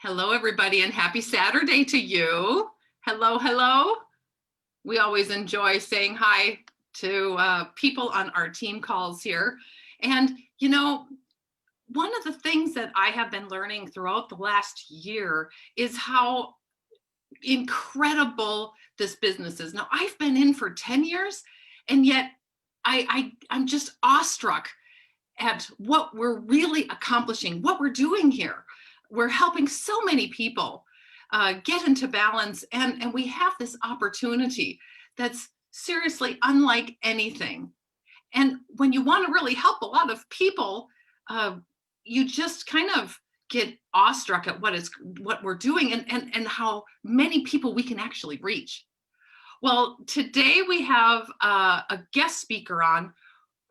Hello, everybody, and happy Saturday to you. Hello, hello. We always enjoy saying hi to people on our team calls here. And, one of the things that I have been learning throughout the last year is how incredible this business is. Now, I've been in for 10 years, and yet I'm just awestruck at what we're really accomplishing, what we're doing here. We're helping so many people get into balance, and we have this opportunity that's seriously unlike anything. And when you want to really help a lot of people, you just kind of get awestruck at what we're doing and how many people we can actually reach. Well, today we have a guest speaker on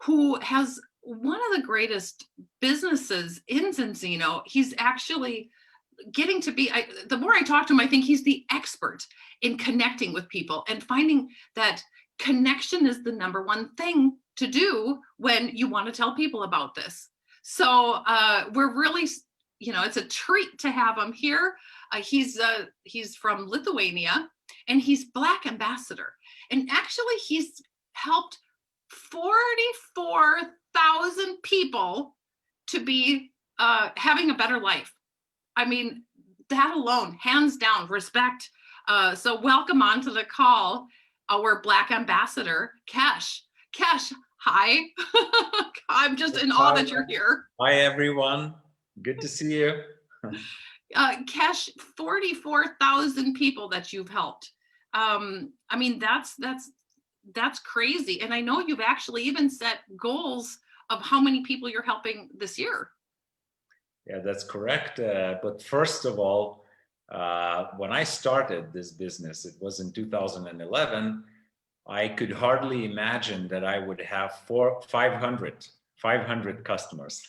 who has one of the greatest businesses in Zinzino. He's actually getting to be, the more I talk to him, I think he's the expert in connecting with people and finding that connection is the number one thing to do when you want to tell people about this. So we're really, it's a treat to have him here. He's from Lithuania, and he's Black Ambassador. And actually, he's helped 44,000 people to be having a better life. I mean, that alone, hands down, respect. So welcome onto the call, our Black Ambassador, Kesh. Kesh, hi. I'm just in awe that you're here. Hi, everyone. Good to see you. Kesh, 44,000 people that you've helped. I mean, that's crazy. And I know you've actually even set goals of how many people you're helping this year. Yeah, that's correct. But first of all, when I started this business, it was in 2011, I could hardly imagine that I would have 500 customers.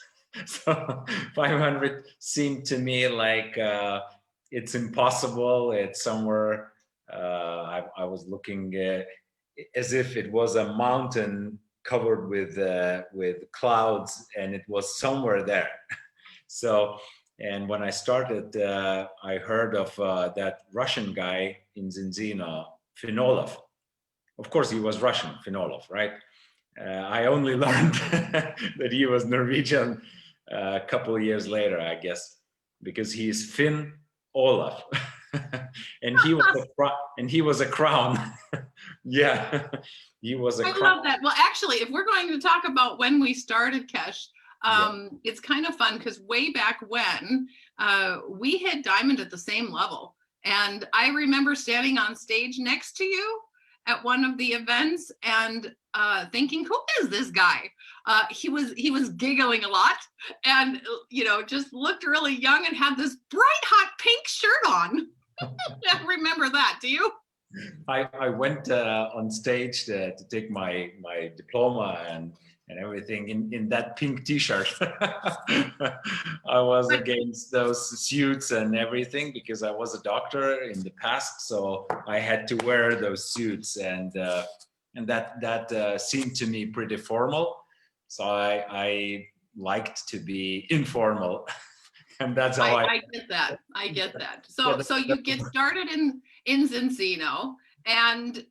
So 500 seemed to me like it's impossible. It's somewhere, I was looking as if it was a mountain covered with clouds, and it was somewhere there. So, and when I started, I heard of that Russian guy in Zinzino, Finolov. Of course, he was Russian, Finolov, right? I only learned that he was Norwegian a couple of years later, I guess, because he is Finn Olaf. and he was a crown. Yeah, he was a crown. I love that. Well, actually, if we're going to talk about when we started, Kesh, it's kind of fun because way back when we hit diamond at the same level. And I remember standing on stage next to you at one of the events and thinking, who is this guy? He was giggling a lot and, just looked really young and had this bright, hot pink shirt on. I remember that. Do you? I went on stage to take my diploma and everything in that pink t-shirt. I was against those suits and everything because I was a doctor in the past, so I had to wear those suits, and that seemed to me pretty formal. So I liked to be informal. And that's how I get that. I get that. So you get started in Zinzino, and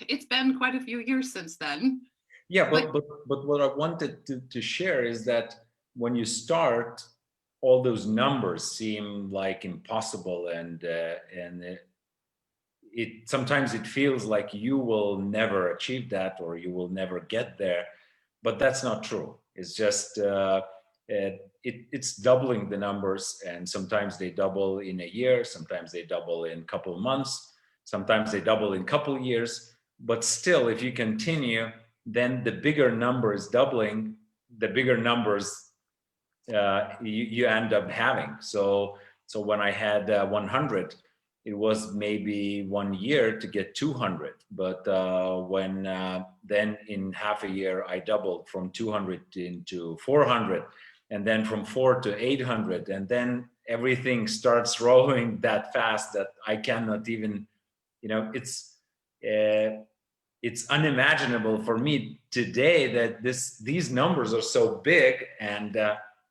it's been quite a few years since then. Yeah, but what I wanted to share is that when you start, all those numbers seem like impossible, and it sometimes it feels like you will never achieve that or you will never get there, but that's not true. It's just it's doubling the numbers, and sometimes they double in a year, sometimes they double in a couple of months, sometimes they double in a couple of years. But still, if you continue, then the bigger numbers doubling, the bigger numbers you end up having. So when I had 100, it was maybe 1 year to get 200. But when then in half a year, I doubled from 200 into 400, and then from 400 to 800. And then everything starts rolling that fast that I cannot even, it's unimaginable for me today that these numbers are so big. And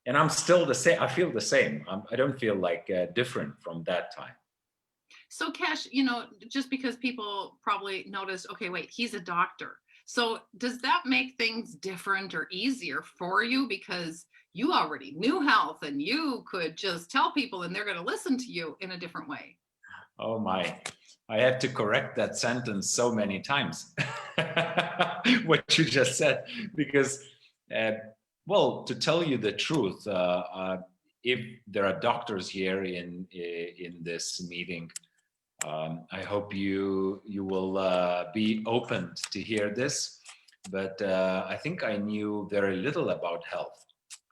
and I'm still the same. I feel the same. I don't feel like different from that time. So Kesh, just because people probably noticed, okay, wait, he's a doctor. So does that make things different or easier for you because you already knew health and you could just tell people and they're going to listen to you in a different way? Oh my, I had to correct that sentence so many times. What you just said, because, uh, well, to tell you the truth, if there are doctors here in this meeting, I hope you will be open to hear this. But I think I knew very little about health.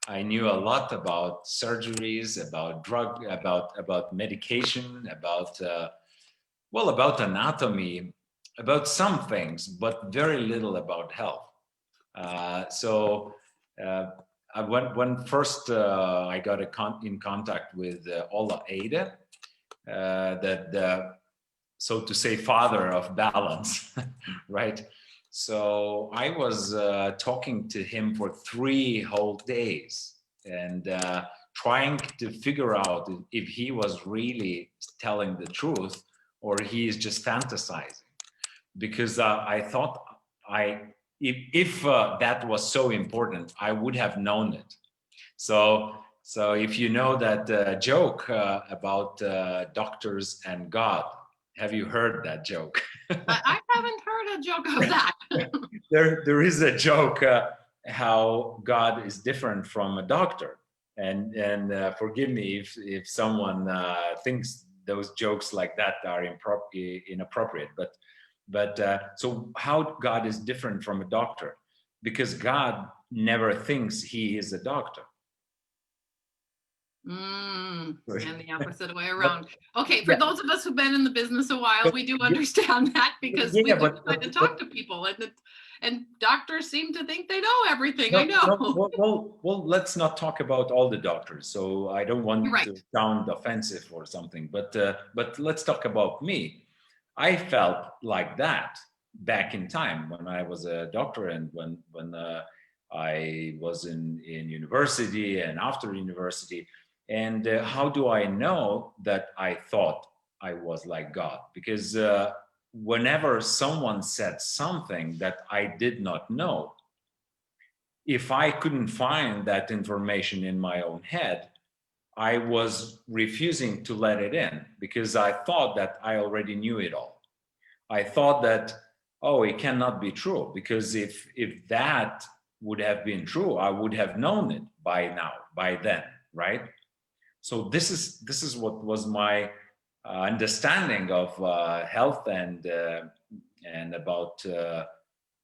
I knew a lot about surgeries, about drug, about medication, about about anatomy, about some things, but very little about health. So uh, when first I got in contact with Ola Ede, the so to say father of balance, right? So I was talking to him for 3 whole days and trying to figure out if he was really telling the truth or he is just fantasizing. Because I thought I, if that was so important, I would have known it. So if you know that joke about doctors and God, have you heard that joke? I haven't heard a joke of that. There is a joke how God is different from a doctor, and forgive me if someone thinks those jokes like that are inappropriate, but so how God is different from a doctor, because God never thinks he is a doctor. And Right. the opposite way But around. Okay, for yeah, those of us who've been in the business a while, but, we do understand that because we yeah, do try to talk to people, and doctors seem to think they know everything. I no, no, know. let's not talk about all the doctors. So I don't You're want right. to sound offensive or something, but let's talk about me. I felt like that back in time when I was a doctor and when I was in university and after university. And how do I know that I thought I was like God? Because whenever someone said something that I did not know, if I couldn't find that information in my own head, I was refusing to let it in because I thought that I already knew it all. I thought that, oh, it cannot be true, because if that would have been true, I would have known it by now, by then, right? So this is what was my understanding of health and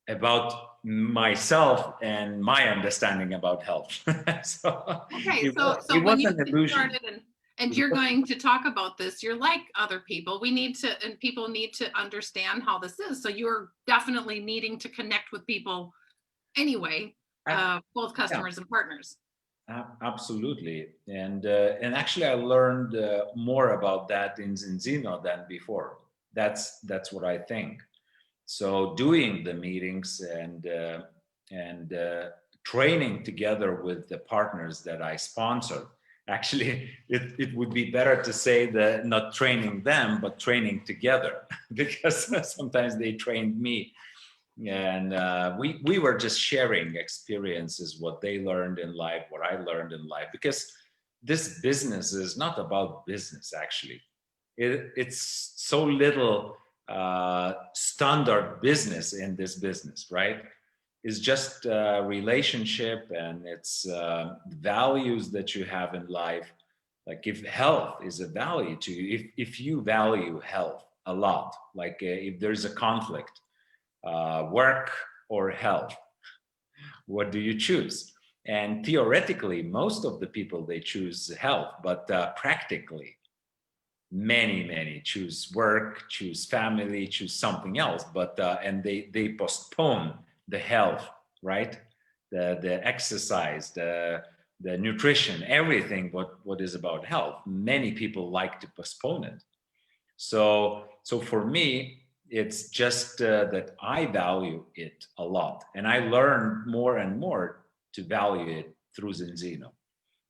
about myself and my understanding about health. So Okay, so it when was you an get illusion. started and you're going to talk about this, you're like other people. We need to, and people need to understand how this is. So you're definitely needing to connect with people anyway, Ab- both yeah, customers and partners. absolutely. And actually, I learned more about that in Zinzino than before. That's what I think. So doing the meetings and training together with the partners that I sponsored. Actually, it would be better to say that not training them, but training together, because sometimes they trained me, and we were just sharing experiences, what they learned in life, what I learned in life, because this business is not about business. Actually, it's so little standard business in this business, right? It's just relationship, and it's values that you have in life. Like if health is a value to you, if you value health a lot, like if there's a conflict, work or health, what do you choose? And theoretically, most of the people, they choose health, but practically many choose work, choose family, choose something else, but and they postpone the health, right? The exercise, the nutrition, everything what is about health, many people like to postpone it. So for me, it's just that I value it a lot, and I learned more and more to value it through Zinzino.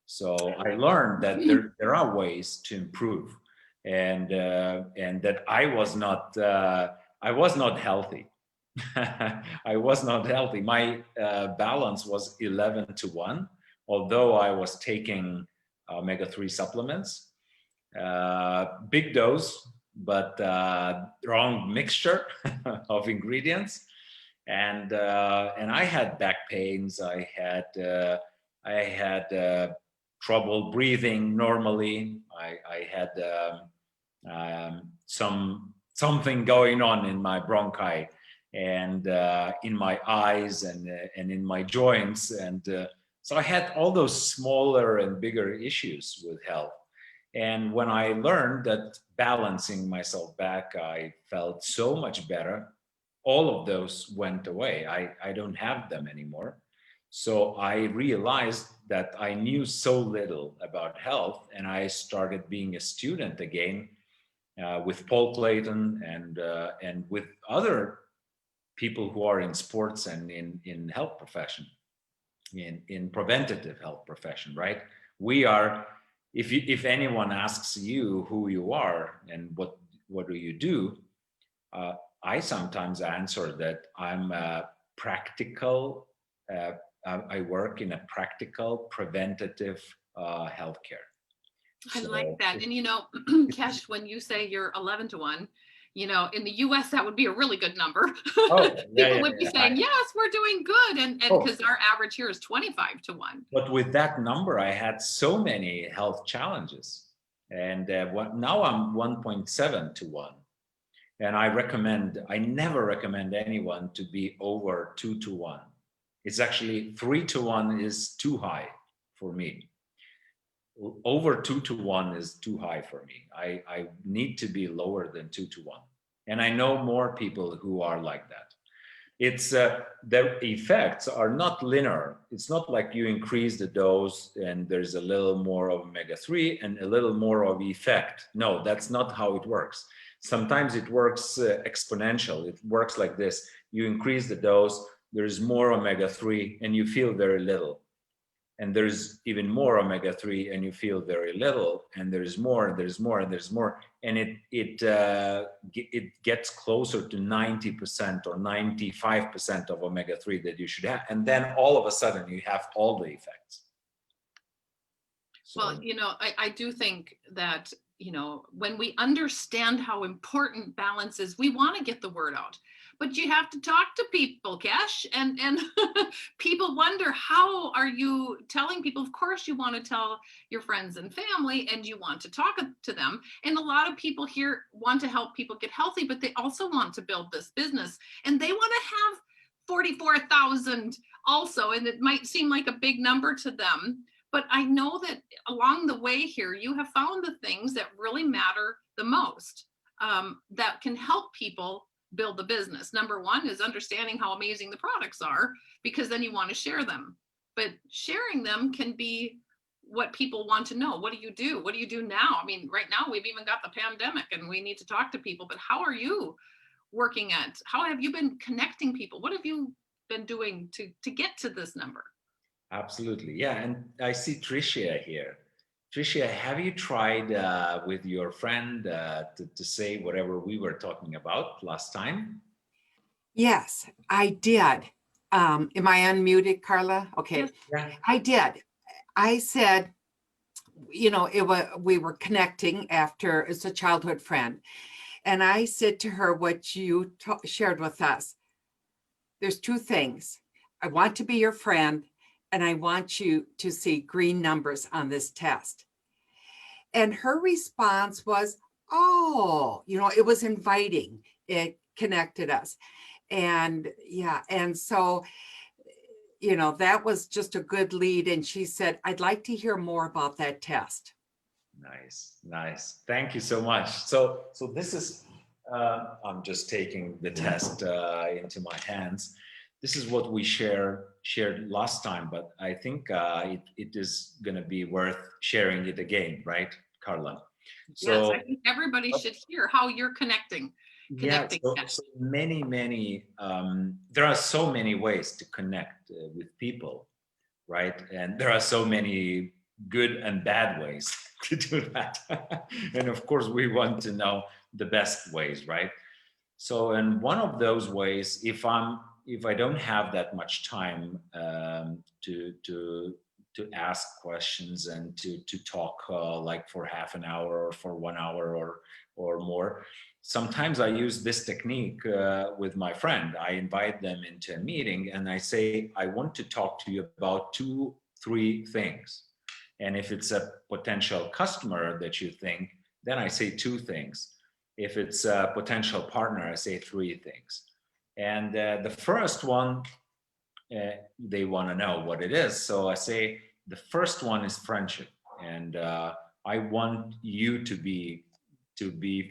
So I learned that there are ways to improve, and that I was not healthy. I was not healthy. My balance was 11-1, although I was taking omega-3 supplements, big dose, but wrong mixture of ingredients. And I had back pains. I had trouble breathing normally. I had something going on in my bronchi and in my eyes and in my joints, and so I had all those smaller and bigger issues with health. And when I learned that balancing myself back, I felt so much better. All of those went away. I don't have them anymore. So I realized that I knew so little about health, and I started being a student again, with Paul Clayton and with other people who are in sports and in health profession, in preventative health profession, right? We are, if anyone asks you who you are and what do you do, uh, I sometimes answer that I'm a practical. Uh, I work in a practical preventative healthcare. I like So, that. And Kesh, when you say you're 11-1, in the US, that would be a really good number. oh yeah, People yeah, would be yeah. saying, yes, we're doing good. And Oh, because our average here is 25-1. but with that number, I had so many health challenges, and now I'm 1.7-1. And I never recommend anyone to be over 2-1. It's actually 3-1 is too high for me. Over 2-1 is too high for me. I need to be lower than 2-1. And I know more people who are like that. It's the effects are not linear. It's not like you increase the dose and there's a little more of omega-3 and a little more of effect. No, that's not how it works. Sometimes it works exponential. It works like this: you increase the dose, there's more omega-3 and you feel very little, and there's even more omega-3 and you feel very little, and there's more, and it gets closer to 90% or 95% of omega-3 that you should have, and then all of a sudden you have all the effects. Well, So I do think that, when we understand how important balance is, we want to get the word out. But you have to talk to people, Kesh, and people wonder, how are you telling people? Of course, you want to tell your friends and family, and you want to talk to them. And a lot of people here want to help people get healthy, but they also want to build this business, and they want to have 44,000 also. And it might seem like a big number to them, but I know that along the way here, you have found the things that really matter the most, that can help people build the business. Number one is understanding how amazing the products are, because then you want to share them. But sharing them can be what people want to know. What do you do? What do you do now? I mean, right now we've even got the pandemic and we need to talk to people, but how are you working at, how have you been connecting people? What have you been doing to get to this number? absolutely, yeah. And I see Tricia here. Tricia, have you tried with your friend to say whatever we were talking about last time? Yes, I did. Am I unmuted, Carla? Okay, Yes. Yeah. I did. I said, we were connecting after, it's a childhood friend. And I said to her what you shared with us. There's two things. I want to be your friend, and I want you to see green numbers on this test. And her response was, oh, it was inviting. It connected us. And yeah, and so, that was just a good lead. And she said, I'd like to hear more about that test. Nice, nice. Thank you so much. So this is, I'm just taking the test into my hands. This is what we shared last time, but I think it is going to be worth sharing it again, right, Carla? Yes, So I think everybody should hear how you're connecting. yeah, so many, there are so many ways to connect with people, right? And there are so many good and bad ways to do that. And of course, we want to know the best ways, right? So, in one of those ways, if I don't have that much time to ask questions and to talk like for half an hour or for 1 hour or more, sometimes I use this technique with my friend. I invite them into a meeting and I say, I want to talk to you about 2, 3 things. And if it's a potential customer that you think, then I say 2 things. If it's a potential partner, I say 3 things. And the first one, they want to know what it is. So I say the first one is friendship, and I want you to be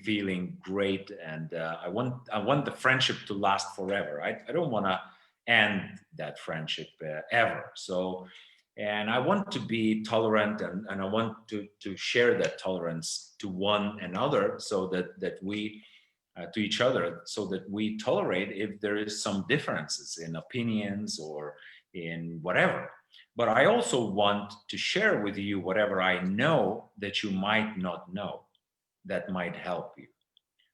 feeling great, and I want the friendship to last forever. I don't want to end that friendship ever. So, and I want to be tolerant, and I want to share that tolerance to one another, so that we to each other, so that we tolerate if there is some differences in opinions or in whatever. But I also want to share with you whatever I know that you might not know, that might help you.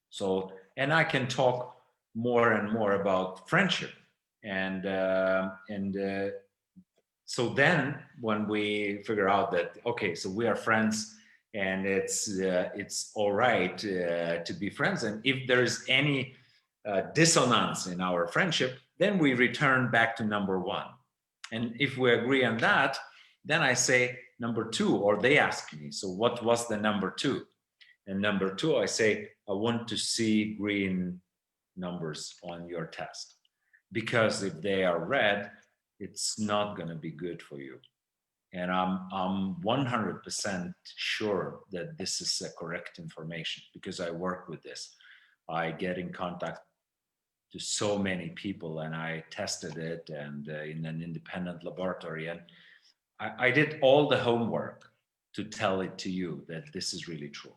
So, and I can talk more and more about friendship, and so then when we figure out that, okay, so we are friends, and it's all right to be friends, and if there's any dissonance in our friendship, then we return back to number one. And if we agree on that, then I say number two, or they ask me, so what was the number two? And number two, I say, I want to see green numbers on your test, because if they are red, it's not going to be good for you. And I'm 100% sure that this is the correct information, because I work with this. I get in contact to so many people, and I tested it, and in an independent laboratory, and I did all the homework to tell it to you that this is really true.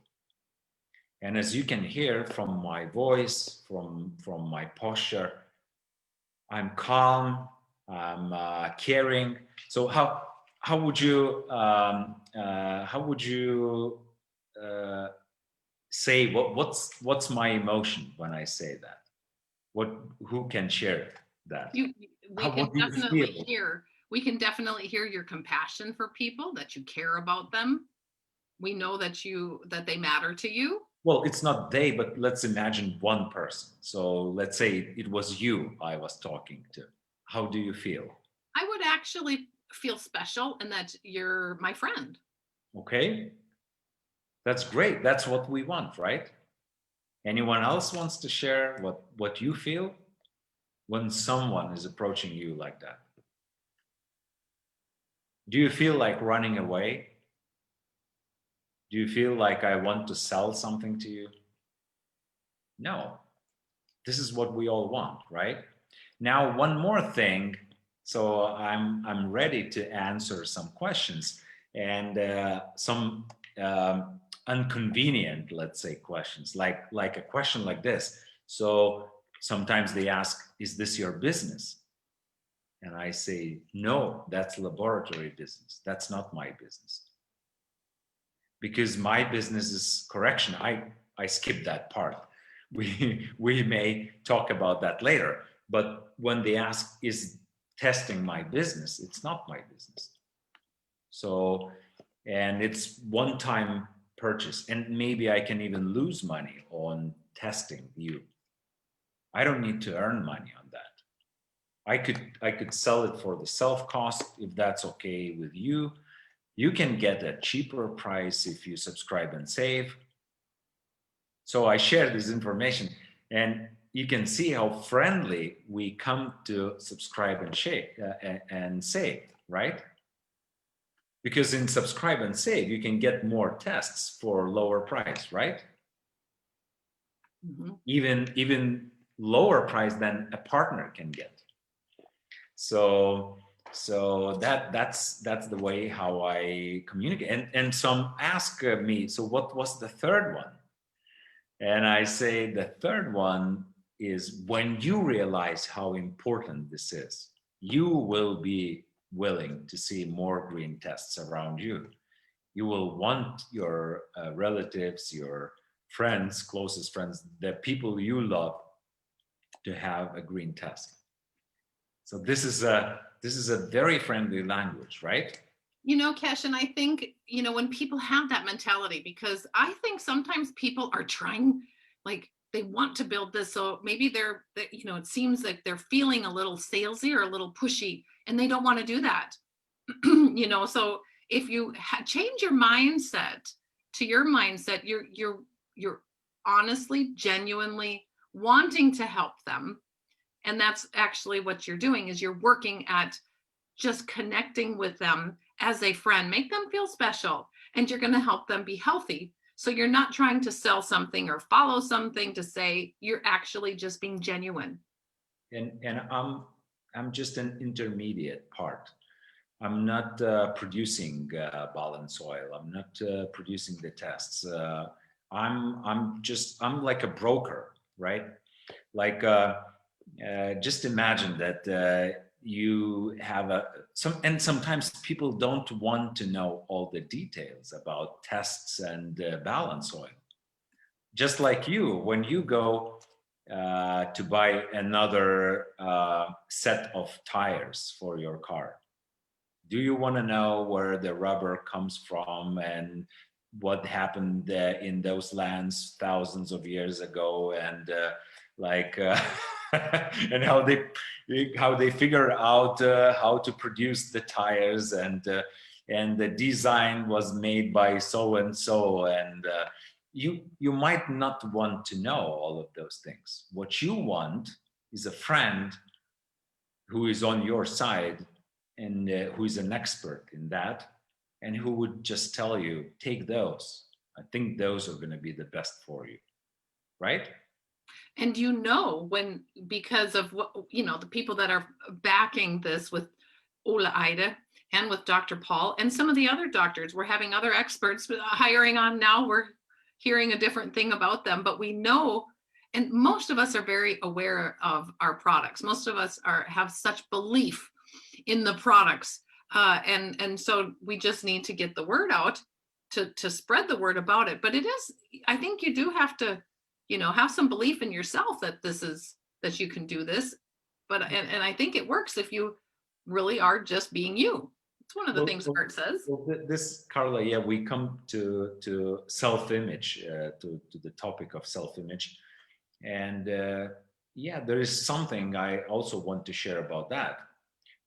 And as you can hear from my voice, from my posture, I'm calm, I'm caring. So how would you uh, say what's my emotion when I say that? Who can share that? We can What do you definitely feel? hear, we can definitely hear your compassion for people, that you care about them. We know that they matter to you. Well, it's not they, but let's imagine one person. So let's say it was you I was talking to. How do you feel? I would actually feel special and that you're my friend. Okay, that's great. That's what we want, right? Anyone else wants to share what you feel when someone is approaching you like that? Do you feel like running away? Do you feel like I want to sell something to you? No. This is what we all want, right? Now, one more thing. So I'm ready to answer some questions, and some inconvenient, let's say, questions, like a question like this. So sometimes they ask, "Is this your business?" And I say, "No, that's laboratory business. That's not my business." Because my business is correction. I skip that part. We may talk about that later. But when they ask, is testing my business? It's not my business. So, and it's one-time purchase, and maybe I can even lose money on testing you. I don't need to earn money on that. I could sell it for the self cost if that's okay with you. You can get a cheaper price if you subscribe and save. So I share this information, and you can see how friendly we come to subscribe and share and save, right? Because in subscribe and save, you can get more tests for lower price, right? Mm-hmm. Even lower price than a partner can get. So that's the way how I communicate. And some ask me, so what was the third one? And I say the third one is, when you realize how important this is, you will be willing to see more green tests around you. You will want your relatives, your friends, closest friends, the people you love, to have a green test. So this is a very friendly language, right? Kesh, and I think, when people have that mentality, because I think sometimes people are trying, like they want to build this. So maybe it seems like they're feeling a little salesy or a little pushy, and they don't want to do that. So if you change your mindset to your mindset, you're honestly, genuinely wanting to help them. And that's actually what you're doing, is you're working at just connecting with them as a friend, make them feel special, and you're going to help them be healthy. So you're not trying to sell something or follow something to say, you're actually just being genuine. And I'm just an intermediate part. I'm not producing balance oil. I'm not producing the tests. I'm like a broker, right? Like just imagine that you have and sometimes people don't want to know all the details about tests and balance oil. Just like you, when you go to buy another set of tires for your car, do you want to know where the rubber comes from and what happened in those lands thousands of years ago, and like and how they figure out how to produce the tires, and the design was made by so and so, and you might not want to know all of those things. What you want is a friend who is on your side, and who is an expert in that, and who would just tell you, take those. I think those are going to be the best for you, right? And when, because of what, the people that are backing this with Ola Ida and with Dr. Paul and some of the other doctors, we're having other experts hiring on now. We're hearing a different thing about them, but we know, and most of us are very aware of our products. Most of us have such belief in the products. And so we just need to get the word out to spread the word about it. But I think you do have to, have some belief in yourself that you can do this. And I think it works if you really are just being you. It's one of the things Art says. Well, this, Carla, yeah, we come to self-image, to the topic of self-image. And yeah, there is something I also want to share about that.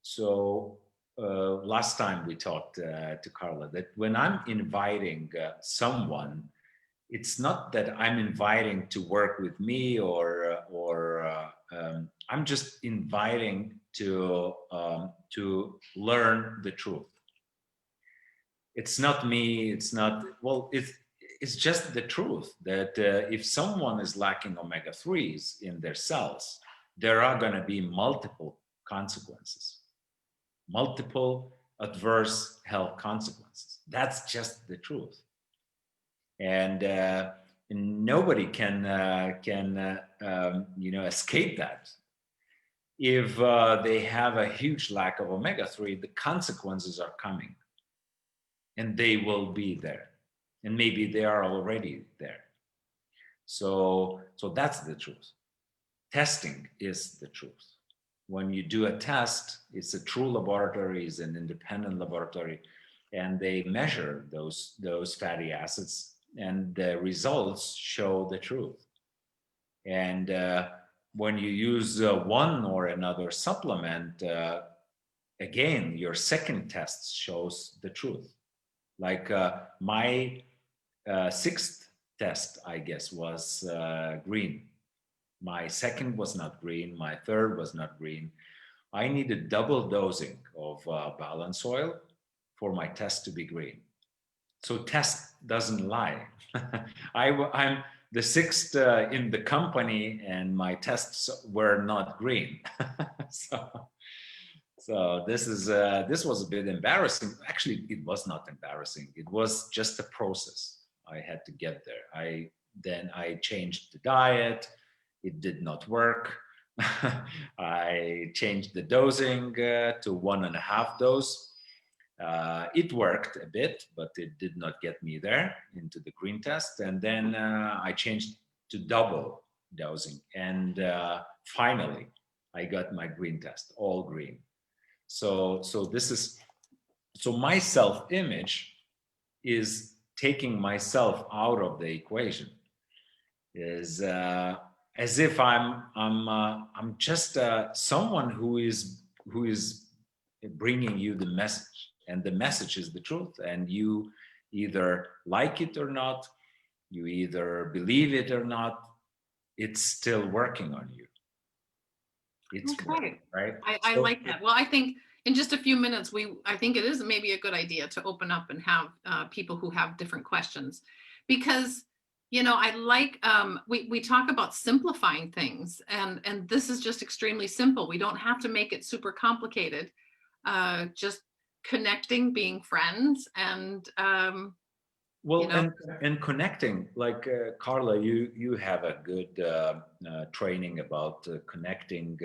So last time we talked to Carla, that when I'm inviting someone, it's not that I'm inviting to work with me, or I'm just inviting to learn the truth. It's not me. It's not, well, it's just the truth that if someone is lacking omega-3s in their cells, there are going to be multiple consequences, multiple adverse health consequences. That's just the truth. And nobody can escape that. If they have a huge lack of omega-3, the consequences are coming, and they will be there, and maybe they are already there. So that's the truth. Testing is the truth. When you do a test, it's a true laboratory, it's an independent laboratory, and they measure those fatty acids, and the results show the truth. And when you use one or another supplement, again, your second test shows the truth. Like my sixth test, I guess, was green. My second was not green. My third was not green. I needed double dosing of balance oil for my test to be green. So test doesn't lie. I'm the sixth in the company, and my tests were not green. So this was a bit embarrassing. Actually, it was not embarrassing. It was just a process. I had to get there. Then I changed the diet. It did not work. I changed the dosing to 1.5 dose. It worked a bit, but it did not get me there into the green test. And then I changed to double dosing. And finally, I got my green test, all green. So my self-image is taking myself out of the equation. Is as if I'm just someone who is bringing you the message, and the message is the truth, and you either like it or not, you either believe it or not, it's still working on you. It's Okay. working, right? I like that. Well, I think in just a few minutes, I think it is maybe a good idea to open up and have people who have different questions, because I like we talk about simplifying things, and this is just extremely simple. We don't have to make it super complicated. Just connecting, being friends, and Well, and connecting, like Carla, you have a good training about connecting,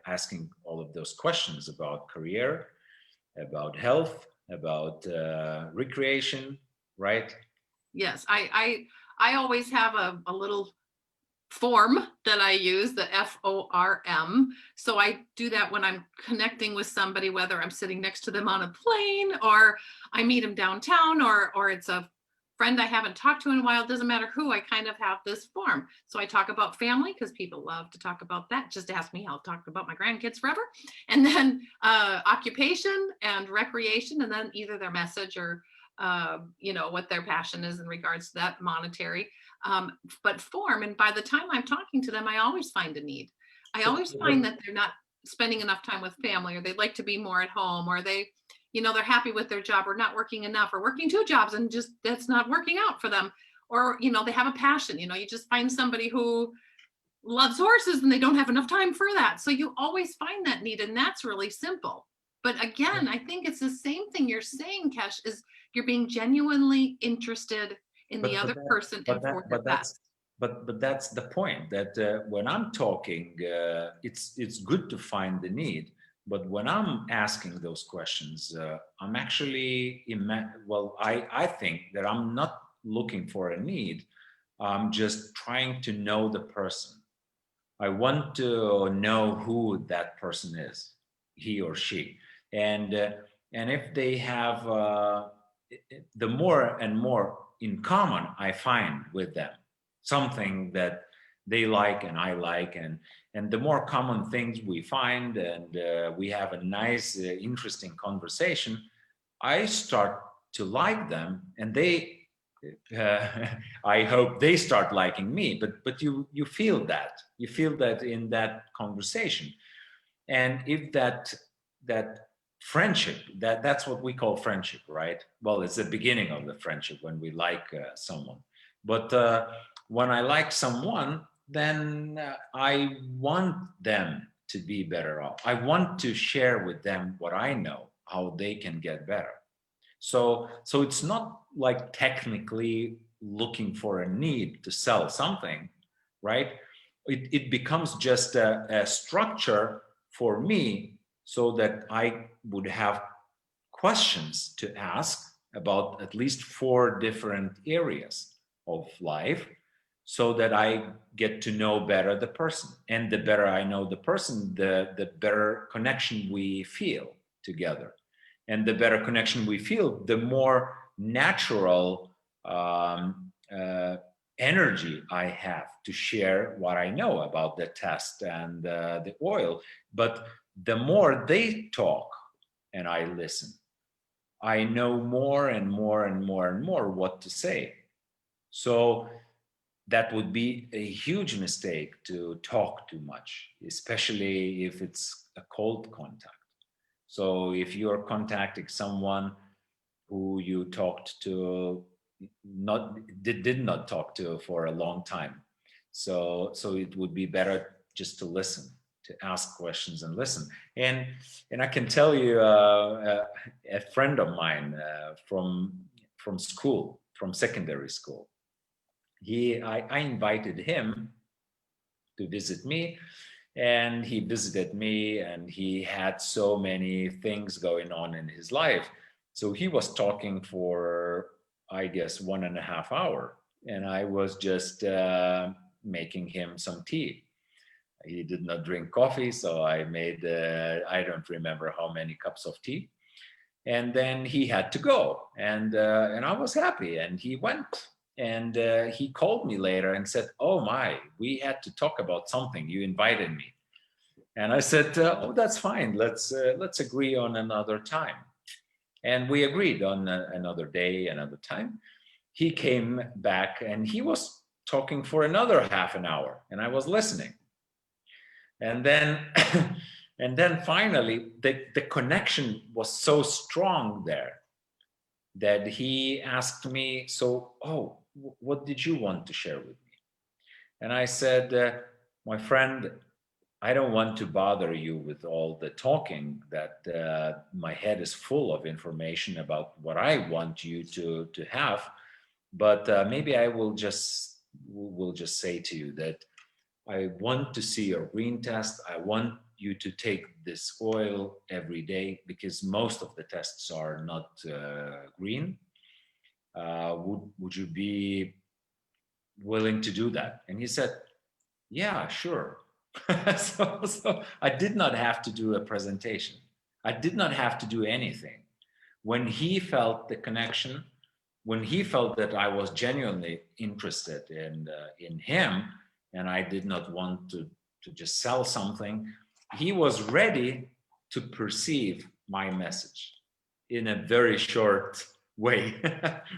asking all of those questions about career, about health, about recreation, right? yes, I always have a little form that I use, the FORM. So I do that when I'm connecting with somebody, whether I'm sitting next to them on a plane, or I meet them downtown, or it's a friend I haven't talked to in a while. It doesn't matter who, I kind of have this form. So I talk about family because people love to talk about that. Just ask me, I'll talk about my grandkids forever. And then occupation and recreation, and then either their message or what their passion is in regards to that, monetary. But form, and by the time I'm talking to them, I always find a need. I always find that they're not spending enough time with family, or they'd like to be more at home, or they're happy with their job, or not working enough, or working two jobs and just that's not working out for them, or they have a passion. You just find somebody who loves horses and they don't have enough time for that. So you always find that need, and that's really simple. But again, I think it's the same thing you're saying, Kesh, is you're being genuinely interested in the other person and for their best. But that's the point, that when I'm talking, it's good to find the need. But when I'm asking those questions, I'm actually I think that I'm not looking for a need. I'm just trying to know the person. I want to know who that person is, he or she, and if they have the more and more in common I find with them, something that they like and I like, and the more common things we find, and we have a nice, interesting conversation, I start to like them, and they uh, I hope they start liking me. But you feel that in that conversation, and if that friendship, that's what we call friendship, right? Well, it's the beginning of the friendship when we like someone. But when I like someone, then I want them to be better off. I want to share with them what I know, how they can get better. So it's not like technically looking for a need to sell something, right? It becomes just a structure for me, so that I would have questions to ask about at least 4 different areas of life, so that I get to know better the person. And the better I know the person, the better connection we feel together. And the better connection we feel, the more natural energy I have to share what I know about the test and the oil. But the more they talk and I listen, I know more and more and more and more what to say. So that would be a huge mistake to talk too much, especially if it's a cold contact. So if you're contacting someone who you talked to, did not talk to for a long time, so it would be better just to listen, to ask questions and listen. And I can tell you, a friend of mine from school, from secondary school, I invited him to visit me, and he visited me, and he had so many things going on in his life. So he was talking for, I guess, 1.5 hours, and I was just making him some tea. He did not drink coffee, so I made, I don't remember how many cups of tea. And then he had to go, and I was happy, and he went. And he called me later and said, "Oh my, we had to talk about something. You invited me." And I said, "Oh, that's fine. Let's agree on another time." And we agreed on another day, another time. He came back and he was talking for another half an hour, and I was listening. And then and then finally the connection was so strong there that he asked me, "So, oh, what did you want to share with me?" And I said, "My friend, I don't want to bother you with all the talking, that my head is full of information about what I want you to have, but maybe I will just say to you that I want to see your green test. I want you to take this oil every day, because most of the tests are not green. Would you be willing to do that?" And he said, "Yeah, sure." So I did not have to do a presentation. I did not have to do anything. When he felt the connection, when he felt that I was genuinely interested in him, and I did not want to just sell something, he was ready to perceive my message in a very short way,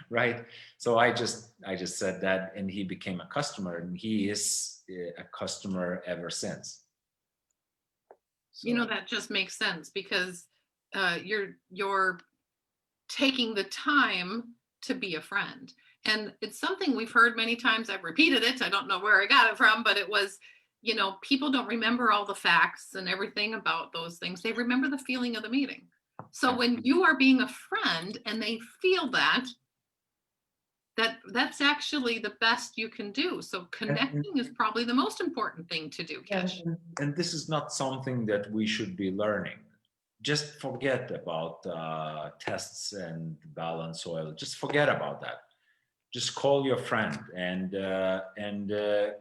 right? So I just said that, and he became a customer, and he is a customer ever since. You know, So that just makes sense, because you're taking the time to be a friend. And it's something we've heard many times. I've repeated it. I don't know where I got it from, but it was, people don't remember all the facts and everything about those things. They remember the feeling of the meeting. So when you are being a friend and they feel that's actually the best you can do. So connecting is probably the most important thing to do, Kesh. and this is not something that we should be learning. Just forget about tests and balance soil. Just forget about that. Just call your friend and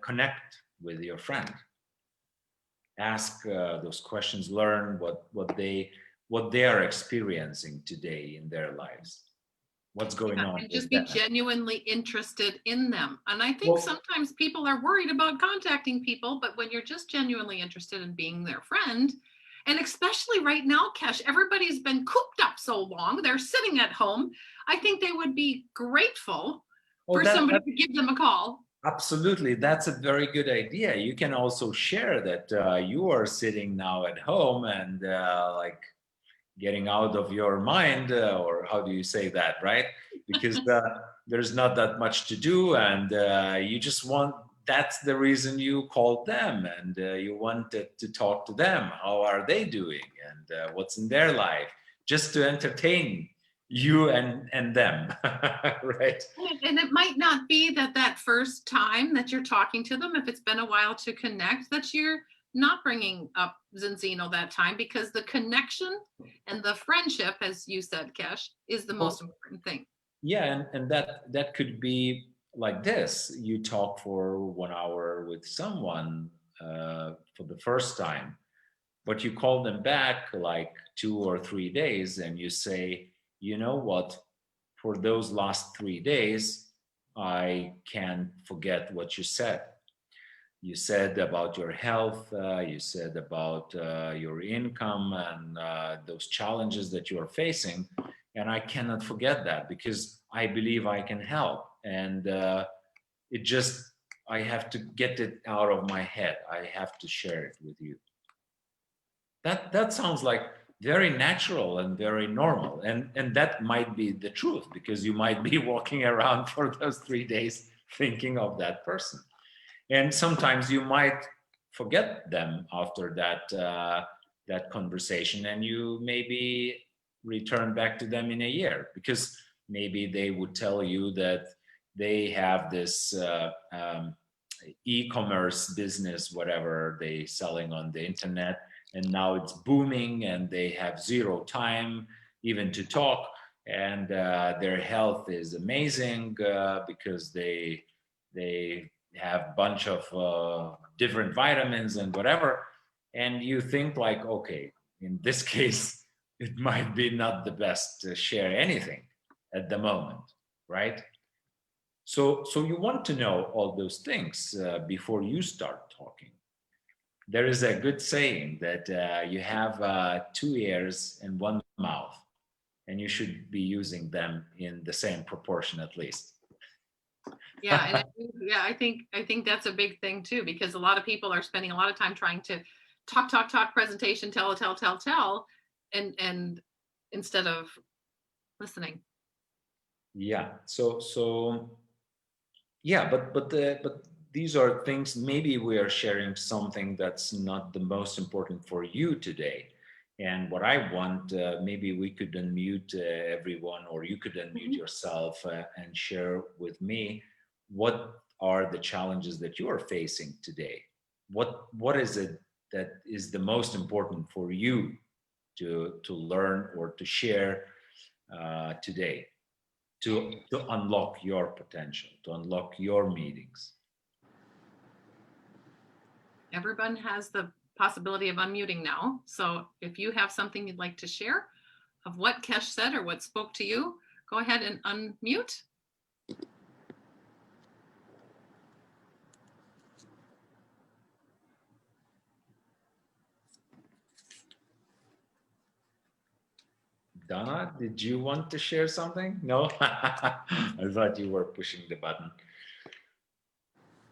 connect with your friend. Ask those questions. Learn what they are experiencing today in their lives. What's going on And just with be them? genuinely interested in them. And I think Well, sometimes people are worried about contacting people, but when you're just genuinely interested in being their friend, and especially right now, Kesh, everybody's been cooped up so long, they're sitting at home. I think they would be grateful well, for somebody to give them a call. absolutely, that's a very good idea. You can also share that you are sitting now at home and like getting out of your mind, or how do you say that, right? Because there's not that much to do, and you just want, that's the reason you called them, and you wanted to talk to them. How are they doing, and what's in their life, just to entertain you and them, right? And it might not be that first time that you're talking to them, if it's been a while to connect, that you're not bringing up Zinzino that time, because the connection and the friendship, as you said, Kesh, is the most important thing. Yeah, and that could be like this. You talk for 1 hour with someone for the first time, but you call them back like 2 or 3 days, and you say, "You know what? For those last 3 days, I can't forget what you said. You said about your health, you said about your income, and those challenges that you are facing. And I cannot forget that, because I believe I can help. And it just, I have to get it out of my head. I have to share it with you." That sounds like very natural and very normal. And that might be the truth, because you might be walking around for those 3 days thinking of that person. And sometimes you might forget them after that conversation, and you maybe return back to them in a year, because maybe they would tell you that they have this e-commerce business, whatever they selling on the internet, and now it's booming, and they have zero time even to talk. and their health is amazing because they have a bunch of different vitamins and whatever. And you think like, okay, in this case, it might be not the best to share anything at the moment, right? So you want to know all those things before you start talking. There is a good saying that you have 2 ears and 1 mouth, and you should be using them in the same proportion at least. Yeah, and I think that's a big thing too, because a lot of people are spending a lot of time trying to talk, presentation, tell, and instead of listening. Yeah. So yeah, but these are things. Maybe we are sharing something that's not the most important for you today. And what I want, maybe we could unmute everyone, or you could unmute yourself and share with me what are the challenges that you are facing today. What is it that is the most important for you to learn or to share today, to unlock your potential, to unlock your meetings? Everyone has the possibility of unmuting now. So if you have something you'd like to share of what Kesh said or what spoke to you, go ahead and unmute. Donna, did you want to share something? No? I thought you were pushing the button.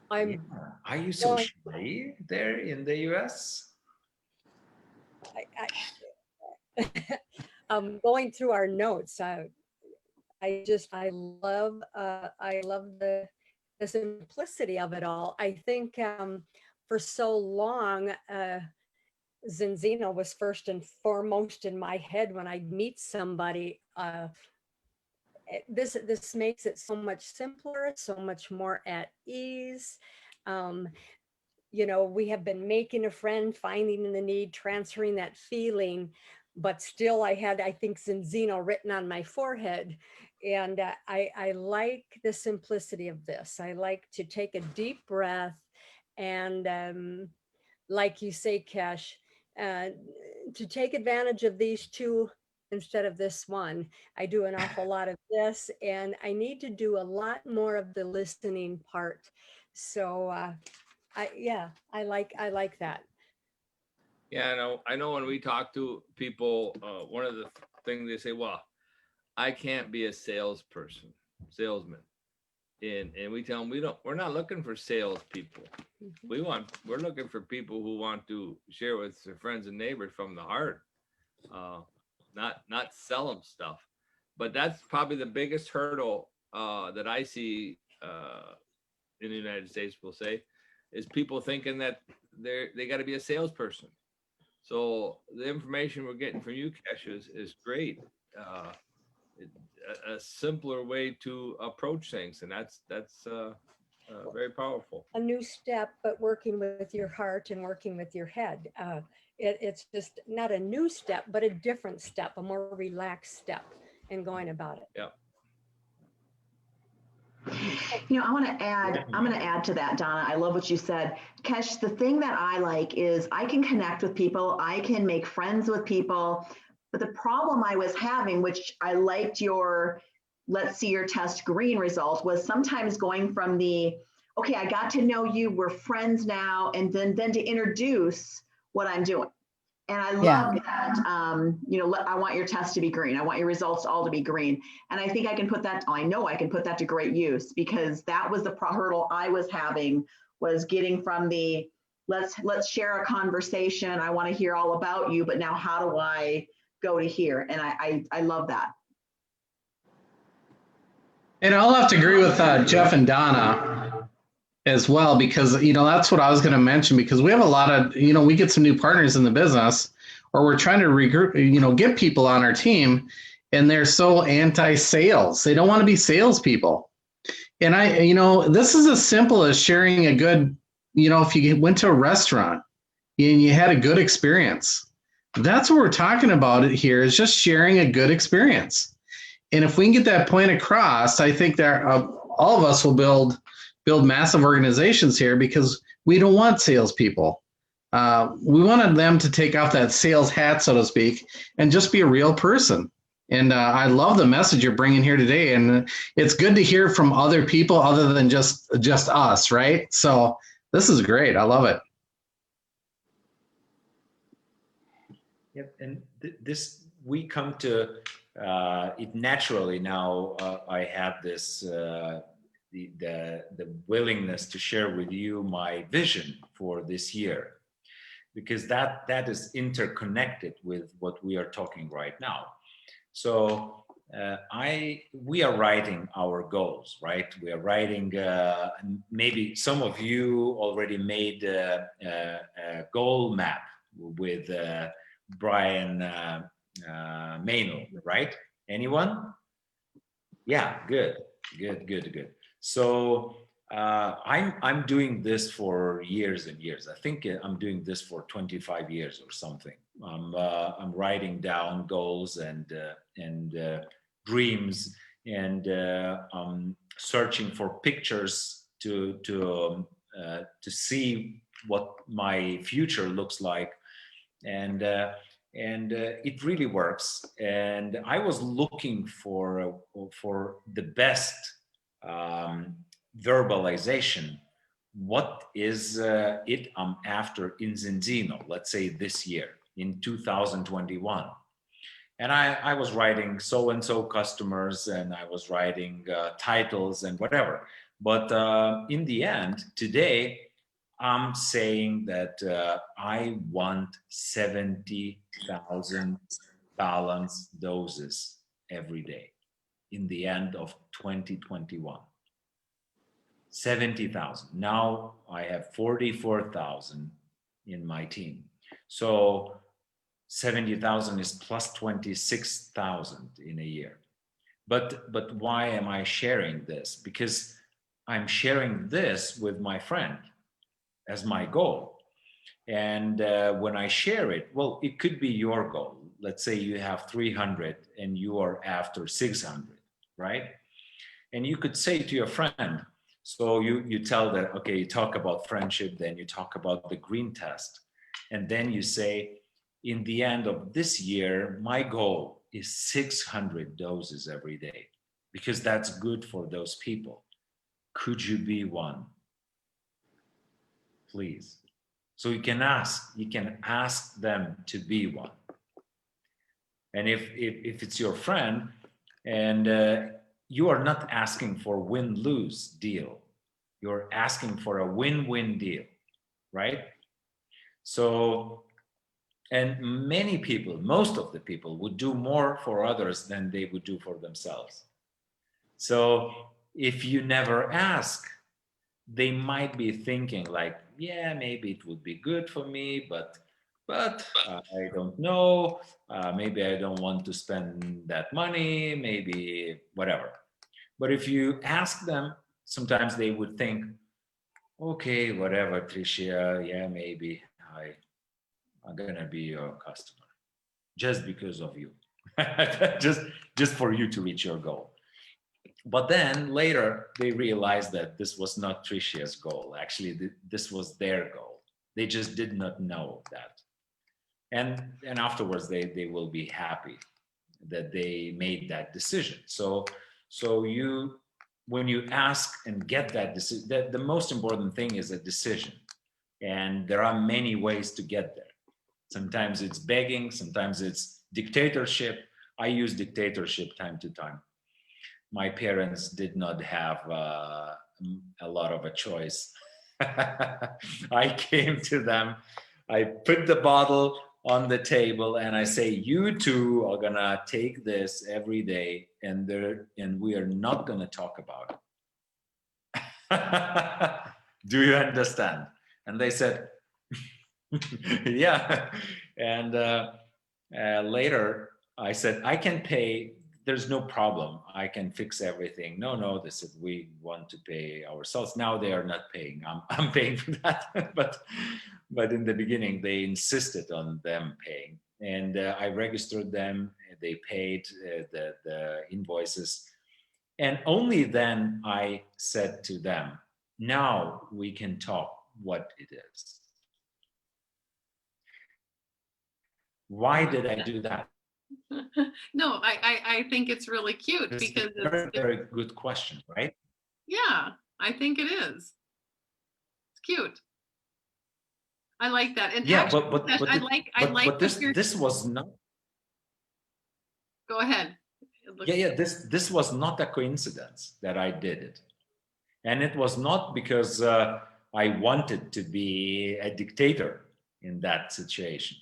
I'm Yeah. Are you so shy there in the US? I'm going through our notes. I love the simplicity of it all. I think for so long, Zinzino was first and foremost in my head when I meet somebody. This makes it so much simpler, so much more at ease. We have been making a friend, finding the need, transferring that feeling, but still I think Zinzino written on my forehead. And I like the simplicity of this. I like to take a deep breath and like you say, Kesh, to take advantage of these two instead of this one. I do an awful lot of this, and I need to do a lot more of the listening part. So I like that. Yeah, I know when we talk to people, one of the things they say, well, I can't be a salesman. And we tell them we're not looking for salespeople. We're looking for people who want to share with their friends and neighbors from the heart, not sell them stuff. But that's probably the biggest hurdle that I see in the United States, we'll say, is people thinking that they got to be a salesperson. So the information we're getting from you, Kesh, is great. A simpler way to approach things, and that's very powerful. A new step, but working with your heart and working with your head. It's just not a new step, but a different step, a more relaxed step in going about it. Yeah. I'm going to add to that, Donna. I love what you said. Kesh, the thing that I like is I can connect with people. I can make friends with people. But the problem I was having, which I liked your let's see your test green result, was sometimes going from okay, I got to know you, we're friends now, and then to introduce what I'm doing. And I love that, I want your test to be green. I want your results all to be green. And I think I can put that, I know I can put that to great use, because that was the hurdle I was having, was getting from let's share a conversation. I want to hear all about you, but now how do I go to here? And I love that. And I'll have to agree with Jeff and Donna as well, because, that's what I was going to mention, because we have a lot of, we get some new partners in the business, or we're trying to regroup, get people on our team, and they're so anti-sales. They don't want to be salespeople. And this is as simple as sharing a good, if you went to a restaurant and you had a good experience, that's what we're talking about here, is just sharing a good experience. And if we can get that point across, I think that all of us will build massive organizations here, because we don't want salespeople. We wanted them to take off that sales hat, so to speak, and just be a real person. And I love the message you're bringing here today. And it's good to hear from other people other than just us, right? So this is great. I love it. Yep, and this, we come to it naturally now. I have this the willingness to share with you my vision for this year, because that is interconnected with what we are talking right now. So we are writing our goals, right? We are writing, maybe some of you already made a goal map with Brian Maynell, right? Anyone? Yeah, good. So I'm doing this for years and years. I think I'm doing this for 25 years or something. I'm writing down goals and dreams, and I'm searching for pictures to see what my future looks like, and it really works. And I was looking for the best verbalization. What is it I'm after in Zinzino, let's say this year, in 2021. And I was writing so-and-so customers, and I was writing titles and whatever. But in the end, today, I'm saying that I want 70,000 balance doses every day in the end of 2021. 70,000. Now I have 44,000 in my team. So 70,000 is plus 26,000 in a year. But why am I sharing this? Because I'm sharing this with my friend as my goal. And when I share it, well, it could be your goal. Let's say you have 300 and you are after 600, right? And you could say to your friend, so you tell that, okay, you talk about friendship, then you talk about the green test. And then you say, in the end of this year, my goal is 600 doses every day, because that's good for those people. Could you be one? Please. So you can ask them to be one. And if it's your friend, and you are not asking for win-lose deal, you're asking for a win-win deal, right? So, and many people, most of the people, would do more for others than they would do for themselves. So if you never ask, they might be thinking like, yeah, maybe it would be good for me, but I don't know. Maybe I don't want to spend that money, maybe whatever. But if you ask them, sometimes they would think, okay, whatever, Tricia, yeah, maybe I'm gonna be your customer just because of you, just for you to reach your goal. But then later they realized that this was not Tricia's goal. Actually, this was their goal. They just did not know that. And afterwards they will be happy that they made that decision. So you, when you ask and get that decision, the most important thing is a decision. And there are many ways to get there. Sometimes it's begging, sometimes it's dictatorship. I use dictatorship time to time. My parents did not have a lot of a choice. I came to them, I put the bottle on the table, and I say, you two are gonna take this every day, and we are not gonna talk about it. Do you understand? And they said, yeah. And later I said, I can pay, there's no problem, I can fix everything. No, they said, we want to pay ourselves. Now they are not paying, I'm paying for that. But in the beginning they insisted on them paying, and I registered them. they paid the invoices. And only then I said to them, now we can talk what it is. Why did I do that? No, I think it's really cute It's because a very, very good question, right? yeah, I think it is. It's cute. I like that. And Yeah, actually, but I like this was not. Go ahead. Yeah, this was not a coincidence that I did it, and it was not because I wanted to be a dictator in that situation.